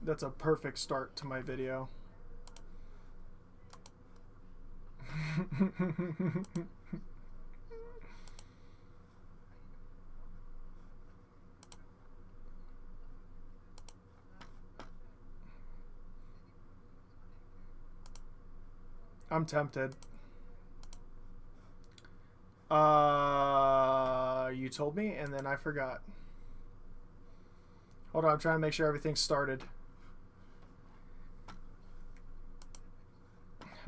That's a perfect start to my video. I'm tempted. You told me, and then I forgot. Hold on, I'm trying to make sure everything's started.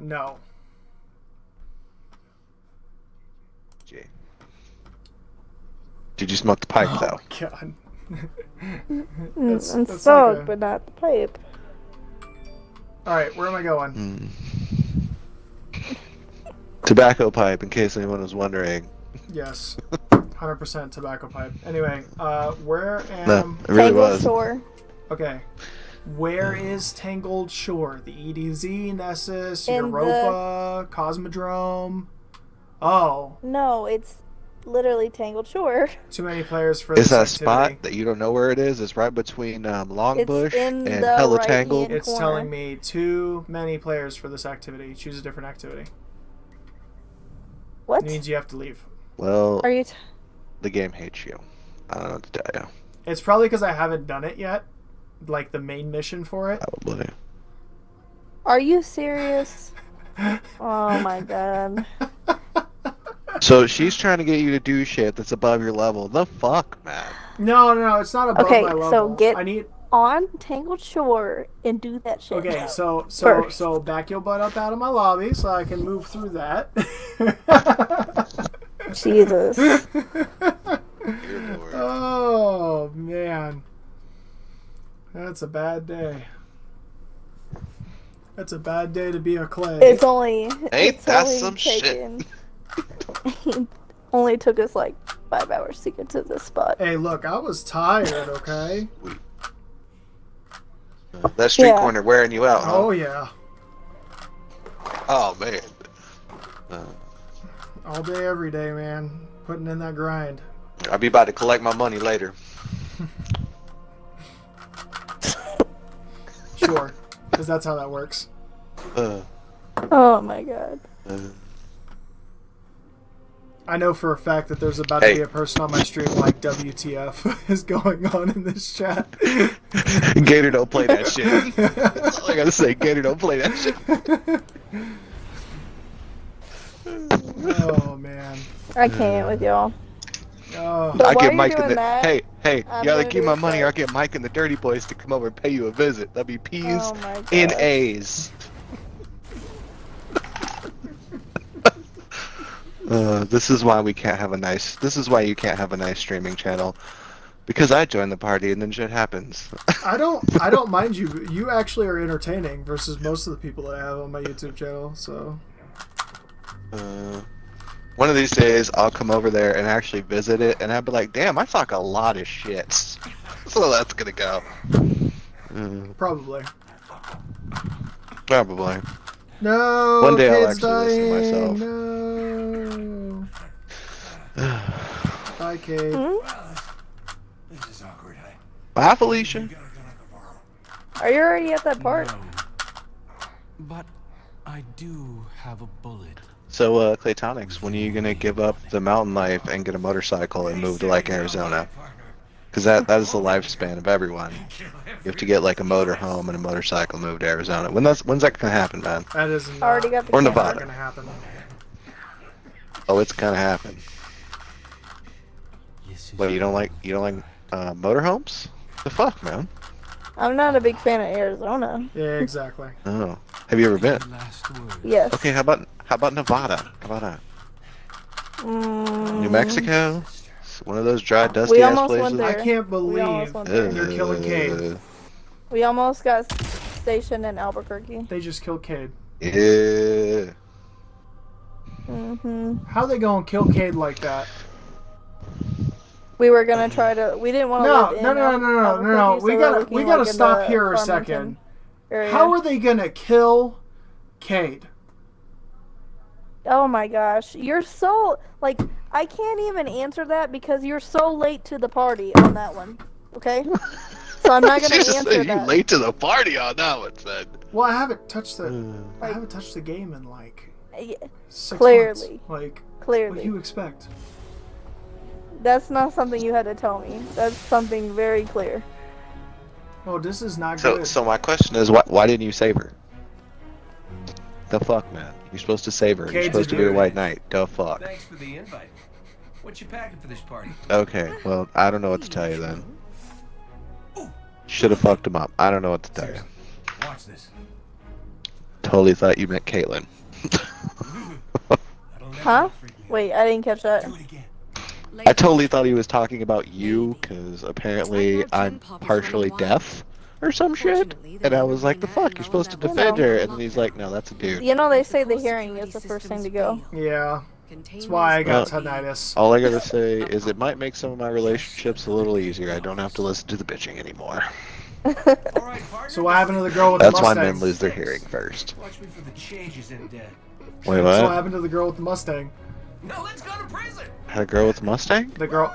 No. Jay. Did you smoke the pipe, though? Oh, God. That's smoke, like but not the pipe. Alright, where am I going? Tobacco pipe, in case anyone was wondering. Yes. 100% tobacco pipe. Anyway, where am... No, it really was. Shore. Okay. Where is Tangled Shore? The EDZ, Nessus, Europa, Cosmodrome? Oh. No, it's literally Tangled Shore. Too many players for this activity. Spot that you don't know where it is? It's right between Longbush and the Hella Tangled. It's telling me too many players for this activity. Choose a different activity. What? It means you have to leave. Well, are you the game hates you. I don't know what to tell you. It's probably because I haven't done it yet. Like the main mission for it. Probably. Are you serious? Oh my god. So she's trying to get you to do shit that's above your level. The fuck, man? No, it's not above my level. So get I need on Tangled Shore and do that shit. Okay, so back your butt up out of my lobby so I can move through that. Jesus. Oh man. That's a bad day. That's a bad day to be a Clay. It's only Ain't that some shit? Only took us like 5 hours to get to this spot. Hey, look, I was tired, okay? That street corner wearing you out, huh? Oh, yeah. Oh, man. All day, every day, man. Putting in that grind. I'll be about to collect my money later. Sure, because that's how that works. Oh, my God. I know for a fact that there's about to be a person on my stream like WTF is going on in this chat. Gator, don't play that shit. That's all I gotta say. Gator, don't play that shit. Oh man. I can't with y'all. Oh. But I while get you're Mike doing in the that, hey, you gotta gonna keep do my a money, or clip. I'll get Mike and the Dirty Boys to come over and pay you a visit. That'd be P's Oh my and gosh. A's. This is why we can't have a nice. This is why you can't have a nice streaming channel, because I join the party and then shit happens. I don't mind you. You actually are entertaining versus most of the people that I have on my YouTube channel. So. One of these days, I'll come over there and actually visit it, and I'll be like, "Damn, I talk a lot of shit." So that's gonna go. Probably. Probably. No. One day I'll kids actually dying. listen to myself. No. Bye, Kate. This is awkward. Bye, Felicia. Are you already at that part? But I do have a bullet. So, Claytonics, when are you gonna give up the mountain life and get a motorcycle and move to like Arizona? Because that is the lifespan of everyone. You have to get like a motorhome and a motorcycle, move to Arizona. When's that gonna happen, man? That is not, Already got the Or camera. not Nevada. gonna happen. Oh, it's gonna happen. Yes, Wait, you don't like motorhomes? The fuck, man? I'm not a big fan of Arizona. Yeah, exactly. Oh, have you ever been? Last word. Yes. Okay, how about Nevada? How about that? New Mexico? One of those dry, dusty ass almost places. went there. I can't We almost believe went there. they're killing Cade. We almost got stationed in Albuquerque. They just killed Cade. Yeah. How they gonna kill Cade like that? We were gonna try to. We didn't want to No, live in no. Albuquerque, so We we're gotta looking, gotta like, in stop the here a Farmington second. area. How are they gonna kill Cade? Oh my gosh, you're so like I can't even answer that because you're so late to the party on that one. Okay. so I'm not gonna She just answer said you that. late to the party on that one, said. Well, I haven't touched the I Like- haven't touched the game in like Yeah, 6 Clearly. months. Like, what do clearly, you expect? that's not something you had to tell me. That's something very clear. Oh, this is not So, good. so my question is, why didn't you save her? The fuck, man? You're supposed to save her. Okay, You're supposed to be dude. a white knight. The fuck. Thanks for the invite. What you packing for this party? Okay, well, I don't know what to tell you then. Should have fucked him up. I don't know what to tell you. Watch this. Totally thought you meant Caitlyn. Huh? Wait, I didn't catch that. Do it again. I totally thought he was talking about you, because apparently I'm partially deaf or some shit. And I was like, the fuck, you're supposed to defend her. And then he's like, no, that's a dude. You know they say the hearing is the first thing to go. Yeah, that's why I got Well, tinnitus. All I gotta say is it might make some of my relationships a little easier. I don't have to listen to the bitching anymore. All right, partner. So what happened to the girl with That's the why Mustang? men lose their hearing first. Watch me for the changes in debt. Wait, So what what? happened to the girl with the Mustang? No, let's go to prison. Had a girl with a Mustang? The girl.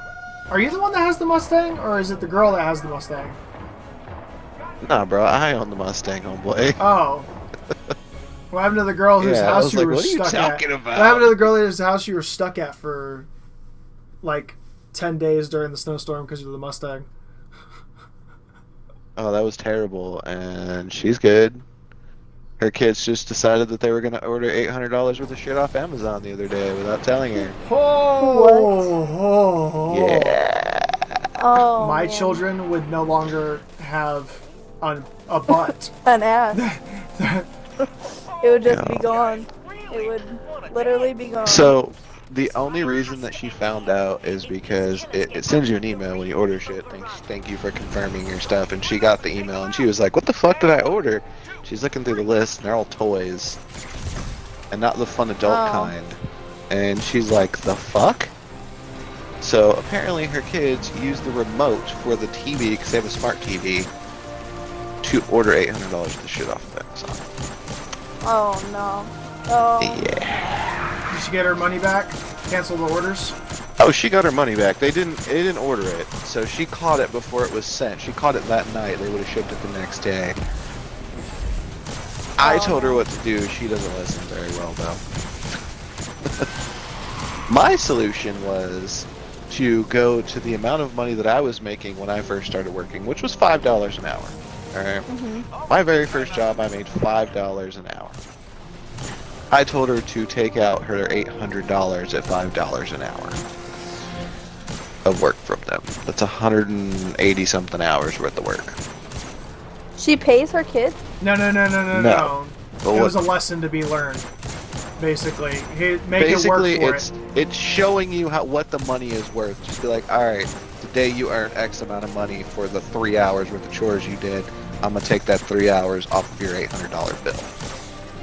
Are you the one that has the Mustang, or is it the girl that has the Mustang? Nah, bro, I own the Mustang, homeboy. Oh. What happened to the girl whose Yeah, I house was you like, were what are you stuck at? talking about? What happened to the girl whose house you were stuck at for like 10 days during the snowstorm because of the Mustang? Oh, that was terrible, and she's good. Her kids just decided that they were gonna order $800 worth of shit off Amazon the other day without telling her. Oh, Yeah. Oh, My man. children would no longer have a butt. An ass. It would just be No. gone. It would literally be gone. So, the only reason that she found out is because it sends you an email when you order shit. Thank you for confirming your stuff. And she got the email and she was like, what the fuck did I order? She's looking through the list and they're all toys. And not the fun adult Oh. kind. And she's like, the fuck? So apparently her kids use the remote for the TV, because they have a smart TV, to order $800 worth of shit off of Amazon. Oh no. Oh. Yeah. Did she get her money back? Cancel the orders? Oh, she got her money back. They didn't order it, so she caught it before it was sent. She caught it that night. They would have shipped it the next day. I told her what to do. She doesn't listen very well, though. My solution was to go to the amount of money that I was making when I first started working, which was $5 an hour. All right. My very first job, I made $5 an hour. I told her to take out her $800 at $5 an hour of work from them. That's 180 something hours worth of work. She pays her kids? No. No. But It was a what- lesson to be learned. Basically, make it Basically, work for it's showing you what the money is worth. Just be like, all right, today you earned X amount of money for the 3 hours worth of chores you did. I'm gonna take that 3 hours off of your $800 bill,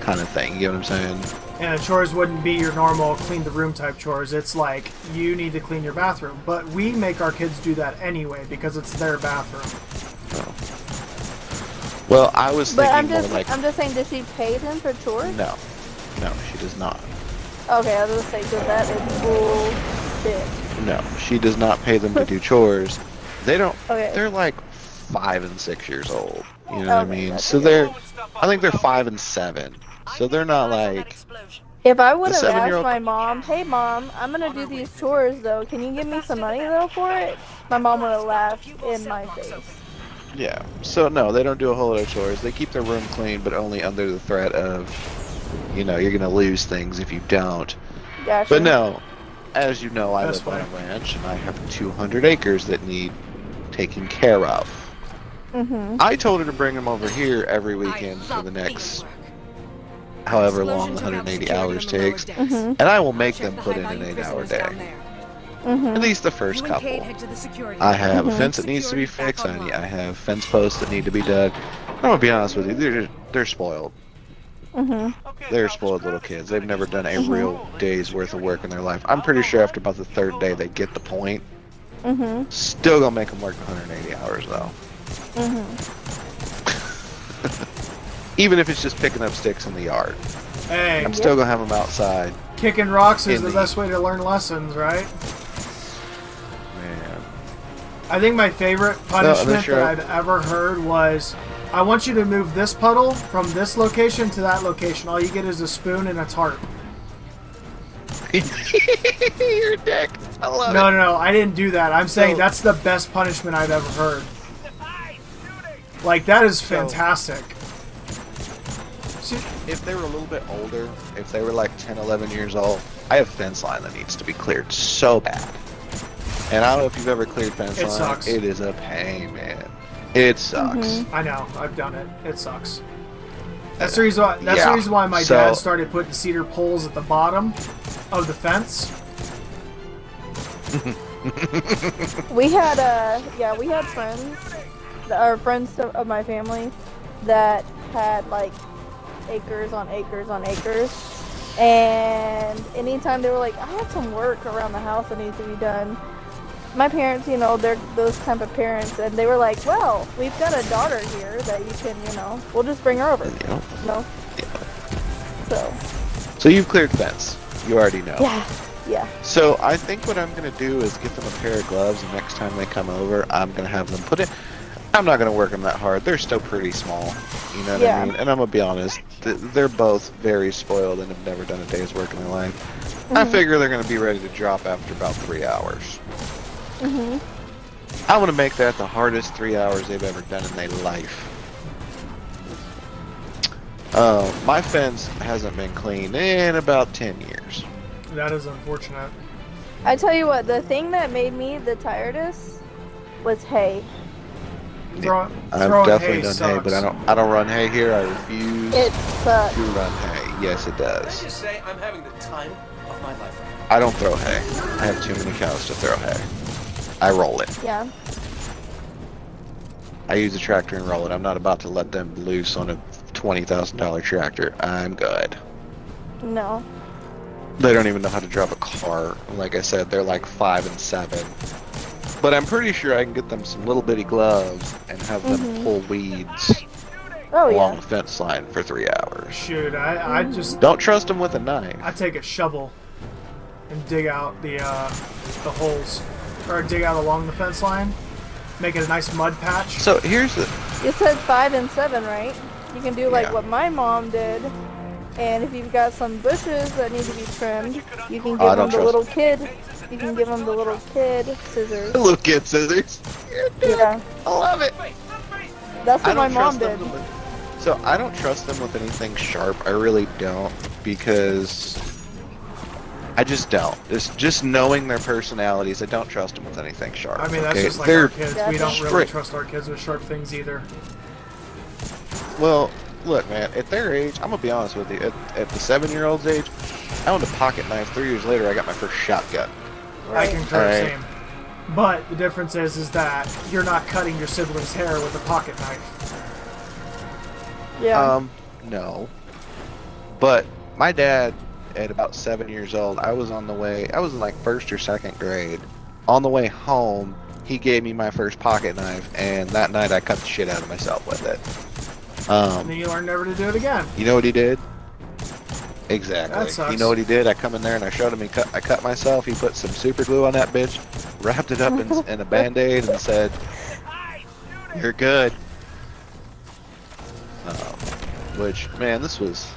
kind of thing. You know what I'm saying? And the chores wouldn't be your normal clean the room type chores. It's like you need to clean your bathroom. But we make our kids do that anyway because it's their bathroom. Well, I was But thinking more like, I'm just saying, does she pay them for chores? no, she does not. Okay, I was gonna say, because that is bullshit. No, she does not pay them to do chores. They don't. Okay. They're like 5 and 6 years old. You know what I Okay, mean? that's So okay. I think they're 5 and 7. So they're not like. If I would The have asked 7-year-old my mom, hey mom, I'm gonna do these chores though, can you give me some money though for it? My mom would have laughed in my face. Yeah. So no, they don't do a whole lot of chores. They keep their room clean, but only under the threat of, you're gonna lose things if you don't. Gotcha. But no, as you know, I That's live on a fine. ranch and I have 200 acres that need taken care of. Mm-hmm. I told her to bring them over here every weekend for the next however long 180 hours takes, Mm-hmm. and I will make them put in an 8-hour day. Mm-hmm. At least the first couple. I have a fence that needs to be fixed. I have fence posts that need to be dug. I'm gonna be honest with you, they're spoiled. Mm-hmm. They're spoiled little kids. They've never done a real day's worth of work in their life. I'm pretty sure after about the 3rd day they get the point. Mm-hmm. Still gonna make them work 180 hours though. Mm-hmm. Even if it's just picking up sticks in the yard. Hey, I'm still gonna have them outside. kicking rocks is in the the- best way to learn lessons, right? Man. I think my favorite punishment sure. that I've ever heard was, I want you to move this puddle from this location to that location. All you get is a spoon and a tarp. You're a dick. I love No, it. no, I didn't do that. I'm saying So- that's the best punishment I've ever heard. Like, that is fantastic. See, If they were a little bit older, if they were like 10, 11 years old, I have fence line that needs to be cleared so bad. And I don't know if you've ever cleared fence It line. sucks. It is a pain, man. It sucks. I know, I've done it. It sucks. That's the reason why. That's Yeah. the reason why my So- dad started putting cedar poles at the bottom of the fence. We had we had friends, friends of my family, that had like acres on acres on acres, and anytime they were like, I have some work around the house that needs to be done. My parents, you know, they're those type of parents, and they were like, well, we've got a daughter here that you can, you know, we'll just bring her over. Yeah. You know? So, So you've cleared fence. You already know. yeah. So I think what I'm gonna do is get them a pair of gloves, and next time they come over, I'm gonna have them put it. I'm not gonna work them that hard. They're still pretty small. You know what Yeah. I mean? And I'm gonna be honest. They're both very spoiled and have never done a day's work in their life. I figure they're gonna be ready to drop after about 3 hours. I want to make that the hardest 3 hours they've ever done in their life. My fence hasn't been cleaned in about 10 years. That is unfortunate. I tell you what, the thing that made me the tiredest was hay. Throwing I've definitely hay done hay, sucks. but I don't run hay here. I refuse It sucks. to run hay. Yes, it Let's does. just say I'm having the time of my life right now. I don't throw hay. I have too many cows to throw hay. I roll it. Yeah. I use a tractor and roll it. I'm not about to let them loose on a $20,000 tractor. I'm good. No. They don't even know how to drive a car. Like I said, they're like 5 and 7. But I'm pretty sure I can get them some little bitty gloves and have them pull weeds Oh along yeah. the fence line for 3 hours. Shoot, I just Don't trust them with a knife. I take a shovel and dig out the holes, or dig out along the fence line, make it a nice mud patch. So here's the You said 5 and 7, right? You can do like Yeah. what my mom did. And if you've got some bushes that need to be trimmed, you can I give don't them the trust- little kid. You can give them the little kid scissors. little kid scissors. Yeah, I love it. that's I what my don't mom trust did. them so I don't trust them with anything sharp. I really don't, because I just don't. It's just knowing their personalities. I don't trust them with anything sharp. I mean, that's okay? just like They're our kids. Yeah, We don't that's really strict. trust our kids with sharp things either. Well, look, man. At their age, I'm gonna be honest with you. At the 7-year-old's age, I owned a pocket knife. 3 years later, I got my first shotgun. I Right. concur, Alright. same. But the difference is that you're not cutting your sibling's hair with a pocket knife. Yeah. No. But my dad, at about 7 years old, I was on the way. I was in like 1st or 2nd grade. On the way home, he gave me my first pocket knife, and that night I cut the shit out of myself with it. And then you learn never to do it again. You know what he did? Exactly. That sucks. You know what he did? I come in there and I showed him. I cut myself. He put some super glue on that bitch, wrapped it up in a Band-Aid, and said, "You're good." Which, man, this was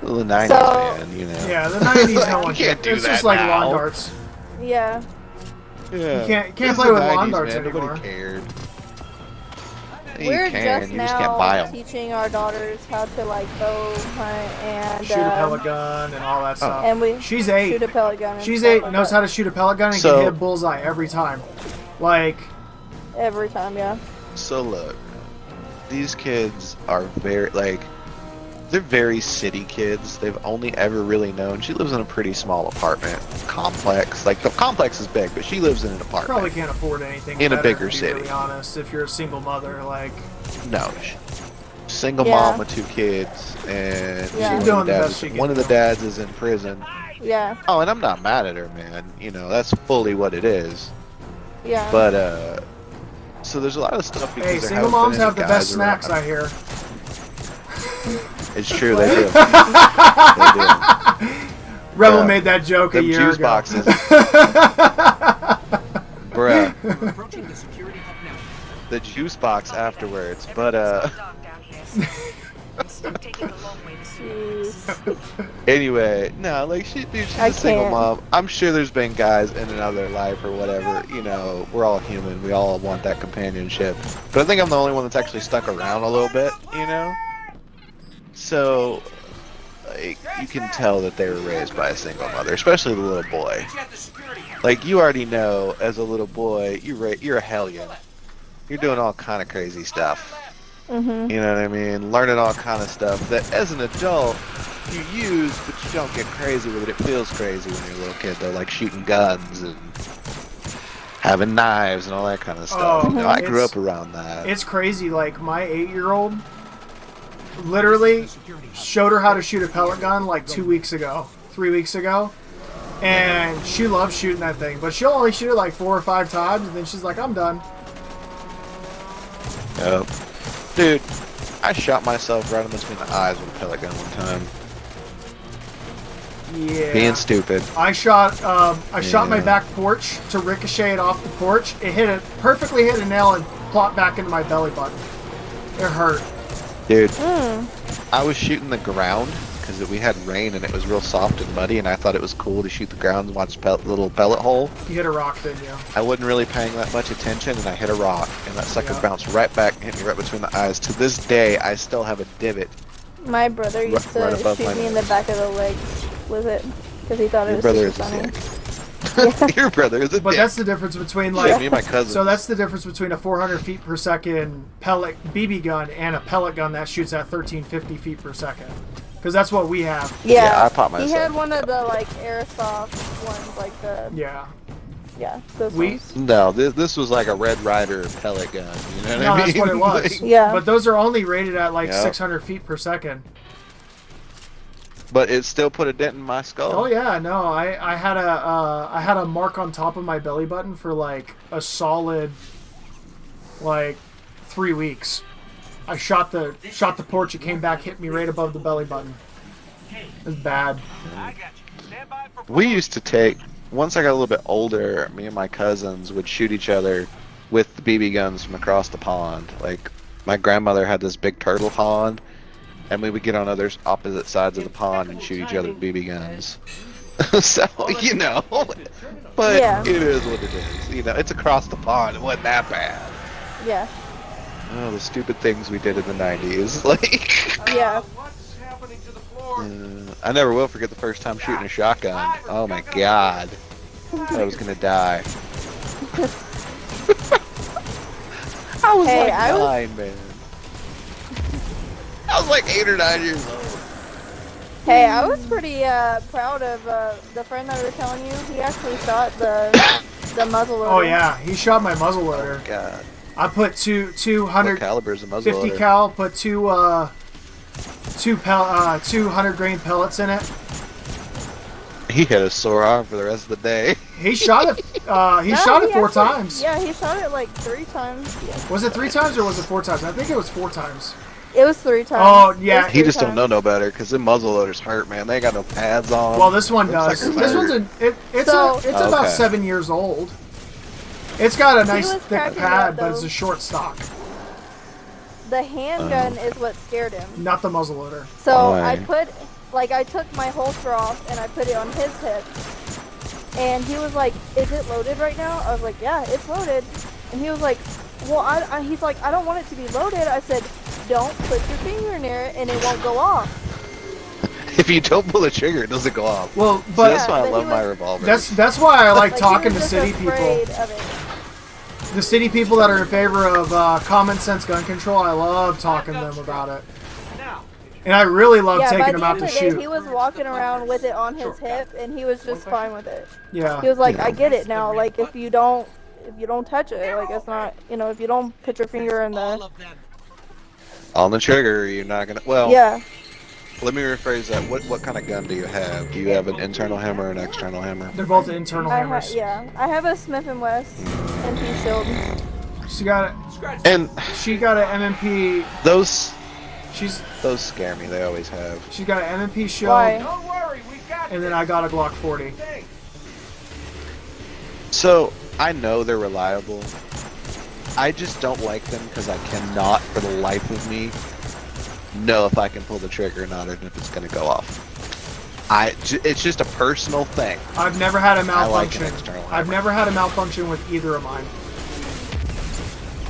the 90s, So- man. You know. Yeah, the 90s, no one can't do It's just that like now. lawn darts. Yeah. Yeah. You can't This is play the with lawn 90s, darts man. anymore. Nobody cared. We're you can. just You just can't now buy them. teaching our daughters how to like bow hunt and Shoot a pellet gun and all that stuff. and we She's 8. shoot a pellet gun. And She's stuff 8, like knows that. how to shoot a pellet gun and So- can hit bullseye every time. Like, every time. Yeah. So look, these kids are very they're very city kids. They've only ever really known. She lives in a pretty small apartment complex. Like the complex is big, but she lives in an apartment. probably can't afford anything In a better, bigger to be city. really honest, if you're a single mother, like, No, single Yeah. mom with 2 kids, and Yeah. one, She's of doing the the dads best she is, can one of the do. dads is in prison. Yeah. Oh, and I'm not mad at her, man. You know, that's fully what it is. Yeah. But so there's a lot of stuff because hey, there single haven't been moms any have the best guys around. snacks, I hear. It's true, they do. They do. Rebel Yeah. made that joke a Them year juice ago. boxes. Bruh. We're approaching the security hub now. the juice box afterwards. But Jeez. anyway, no, like dude, she's I a single can't. mom. I'm sure there's been guys in and out of their life or whatever. You know, we're all human. We all want that companionship. But I think I'm the only one that's actually stuck around a little bit. You know. So, like, you can tell that they were raised by a single mother, especially the little boy. Get the security hub. Like, you already know, as a little boy, you're a hellion. You're doing all kind of crazy stuff. Mhm. You know what I mean? Learning all kind of stuff that, as an adult, you use, but you don't get crazy with it. It feels crazy when you're a little kid, though, like shooting guns and having knives and all that kind of stuff. Oh, You know, I grew it's- up around that. It's crazy. Like my 8-year-old, literally showed her how to shoot a pellet gun like 2 weeks ago, 3 weeks ago, and she loves shooting that thing. But she'll only shoot it like 4 or 5 times, and then she's like, "I'm done." Yep. Dude, I shot myself right in between the eyes with a pellet gun one time. Yeah. Being stupid. I shot my Yeah. back porch to ricochet it off the porch. It perfectly hit a nail and plopped back into my belly button. It hurt. Dude, Mm. I was shooting the ground because we had rain and it was real soft and muddy, and I thought it was cool to shoot the ground and watch little pellet hole. You hit a rock, didn't you? I wasn't really paying that much attention, and I hit a rock, and that sucker Yeah. bounced right back and hit me right between the eyes. To this day, I still have a divot. My brother used to Right above shoot my me in the nose. back of the legs with it because he thought it Your was brother super is a funny. dick. Your brother is a But dick. that's the difference between Yeah, like. me and my cousin. So that's the difference between a 400 feet per second pellet BB gun and a pellet gun that shoots at 1350 feet per second. Because that's what we have. Yeah, I popped He myself. had one of the like airsoft ones, like the Yeah. those We- ones. No, this was like a Red Ryder pellet gun. You know what No, I mean? that's what it was. Like, Yeah. But those are only rated at like Yeah. 600 feet per second. but it still put a dent in my skull. Oh yeah, no, I had a mark on top of my belly button for like a solid like 3 weeks. I shot the porch. It came back, hit me right above the belly button. It was bad. We used to take, once I got a little bit older, me and my cousins would shoot each other with the BB guns from across the pond. Like, my grandmother had this big turtle pond, and we would get on opposite sides of the pond and shoot each other with BB guns. So, you know, but Yeah. it is what it is. You know, it's across the pond. It wasn't that bad. Yeah. Oh, the stupid things we did in the 90s. Like, Yeah. What's happening to the floor? I never will forget the first time shooting a shotgun. Oh my god. I thought I was gonna die. I was Hey, like I was- 9, man. I was like 8 or 9 years old. Hey, I was pretty proud of the friend that I was telling you. He actually shot the muzzle loader. Oh yeah, he shot my muzzle loader. God. I put What 200 caliber is a muzzle 50 loader? cal. Put 200 grain pellets in it. He had a sore arm for the rest of the day. He shot it. He No, shot it he 4 actually- times. Yeah, he shot it like 3 times. Yeah. Was it 3 times or was it 4 times? I think it was 4 times. It was 3 times. Oh, It was yeah. He 3 just don't times. know no better, because the muzzle loaders hurt, man. They ain't got no pads on. Well, this one Looks does. like a This bird. one's it's So- about Okay. 7 years old. It's got a nice was thick cracking pad, up, but it's though. a short stock, The handgun is what scared him. not the muzzle loader. So Why? I took my holster off and I put it on his hip. And he was like, "Is it loaded right now?" I was like, "Yeah, it's loaded." And he was like, "Well, he's like, I don't want it to be loaded." I said, "Don't put your finger near it and it won't go off." If you don't pull the trigger, it doesn't go off. Well, So but that's why I but he love my was- revolver. that's why I like Like, talking he to was city just people. afraid of it. The city people that are in favor of common sense gun control. I love talking to them about it, and I really love Yeah, by taking the them out end to of the day, shoot. he was walking around with it on his hip, and he was just fine with it. Yeah. He was like, Yeah. "I get it now. Like, if you don't touch it, like it's not, if you don't put your finger in the, On the trigger, you're not gonna. Well, yeah, let me rephrase that. What kind of gun do you have? Do you have an internal hammer or an external hammer? They're both internal hammers. I have a Smith and West MP Shield. She got And she got an MMP. those Those scare me. They always have. She got an MMP shield, Why? Don't worry, we got and then I got a Glock 40. So I know they're reliable. I just don't like them because I cannot, for the life of me, know if I can pull the trigger or not, and if it's gonna go off. It's just a personal thing. I've never had a I like malfunction. an external I've hammer. never had a malfunction with either of mine.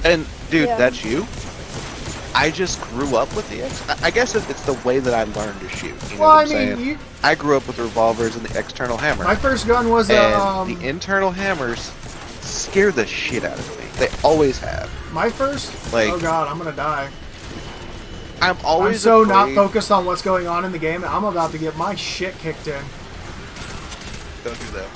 And dude, Yeah. that's you. I just grew up with I guess it's the way that I learned to shoot. You know Well, what I I'm saying? mean, I grew up with revolvers and the external hammer. my first gun was And the internal hammers scare the shit out of me. They always have. my first. like- Oh god, I'm gonna die. I'm always I'm so not afraid- focused on what's going on in the game. I'm about to get my shit kicked in. Don't do that.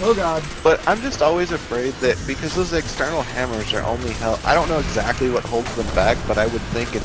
Oh god. But I'm just always afraid that because those external hammers are only held. I don't know exactly what holds them back, but I would think it's